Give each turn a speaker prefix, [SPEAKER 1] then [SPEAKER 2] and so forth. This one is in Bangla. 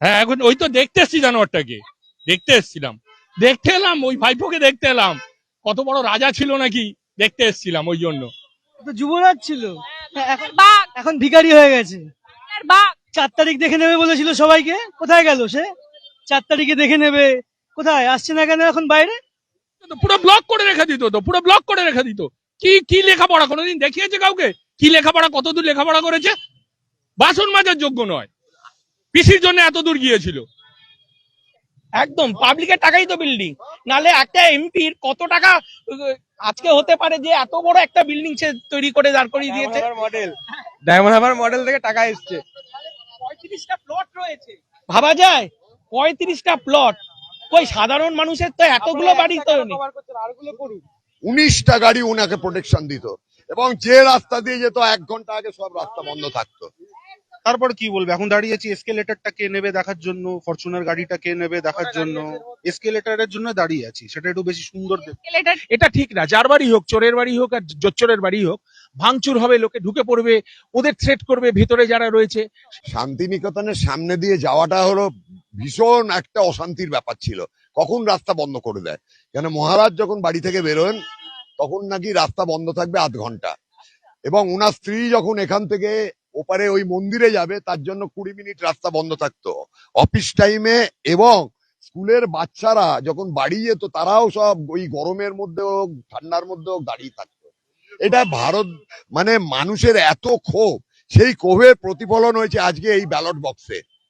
[SPEAKER 1] হ্যাঁ, এখন ওই তো দেখতে এসছি জানোয়ারটাকে, দেখতে এসছিলাম, দেখতে এলাম ওই ভাইপোকে দেখতে এলাম, কত বড় রাজা ছিল নাকি, দেখতে এসছিলাম ওই জন্য।
[SPEAKER 2] তো যুবরাজ ছিল, হ্যাঁ, এখন
[SPEAKER 3] বাঘ
[SPEAKER 2] এখন ভিখারি হয়ে গেছে।
[SPEAKER 3] বাঘ
[SPEAKER 2] 4 তারিখ দেখে নেবে বলেছিল সবাইকে, কোথায় গেল সে? 4 তারিখে দেখে নেবে, কোথায় আসছে না কেন এখন বাইরে?
[SPEAKER 1] তো পুরো ব্লক করে রেখে দিত, তো পুরো ব্লক করে রেখে দিত। কি কি লেখাপড়া কোনোদিন দেখিয়েছে কাউকে? কি লেখাপড়া, কতদূর লেখাপড়া করেছে? বাসন মাজার যোগ্য নয়, পিসির জন্য এত দূর গিয়েছিল।
[SPEAKER 4] একদম পাবলিকের টাকাই তো বিল্ডিং, নালে একটা এমপির কত টাকা আজকে হতে পারে যে এত বড় একটা বিল্ডিং সে তৈরি করে দাঁড় করিয়ে দিয়েছে।
[SPEAKER 5] ডায়মন্ড হারবার মডেল থেকে টাকা এসছে।
[SPEAKER 4] 35টা প্লট রয়েছে, ভাবা যায় 35টা প্লট। কই সাধারণ মানুষের তো এতগুলো বাড়ি তো নেই।
[SPEAKER 6] 19টা গাড়ি উনাকে প্রোটেকশন দিত, এবং যে রাস্তা দিয়ে যেত 1 ঘন্টা আগে সব রাস্তা বন্ধ থাকতো।
[SPEAKER 7] তারপর কি বলবে, এখন দাঁড়িয়েছি এসকেলেটরটা কে নেবে দেখার জন্য, ফরচুনার গাড়িটা কে নেবে দেখার জন্য। এসকেলেটরের জন্য দাঁড়িয়ে আছি, সেটা একটু বেশি সুন্দর দেখতে।
[SPEAKER 8] এটা ঠিক না, যার বাড়ি হোক, চোরের বাড়ি হোক আর জোচ্চোরের বাড়ি হোক, ভাঙচুর হবে, লোকে ঢুকে পড়বে, ওদের থ্রেট করবে ভেতরে যারা রয়েছে।
[SPEAKER 6] শান্তিনিকেতনের সামনে দিয়ে যাওয়াটা হলো ভীষণ একটা অশান্তির ব্যাপার ছিল, কখন রাস্তা বন্ধ করে দেয়। কেন মহারাজ যখন বাড়ি থেকে বেরোন তখন নাকি রাস্তা বন্ধ থাকবে আধ ঘন্টা, এবং উনার স্ত্রী যখন এখান থেকে ওপারে ওই মন্দিরে যাবে তার জন্য 20 মিনিট রাস্তা বন্ধ থাকতো অফিস টাইমে। এবং স্কুলের বাচ্চারা যখন বাড়ি যেত তারাও সব ওই গরমের মধ্যে হোক ঠান্ডার মধ্যে হোক দাঁড়িয়ে থাকতো। এটা ভারত, মানে মানুষের এত ক্ষোভ, সেই ক্ষোভের প্রতিফলন হয়েছে আজকে এই ব্যালট বক্সে।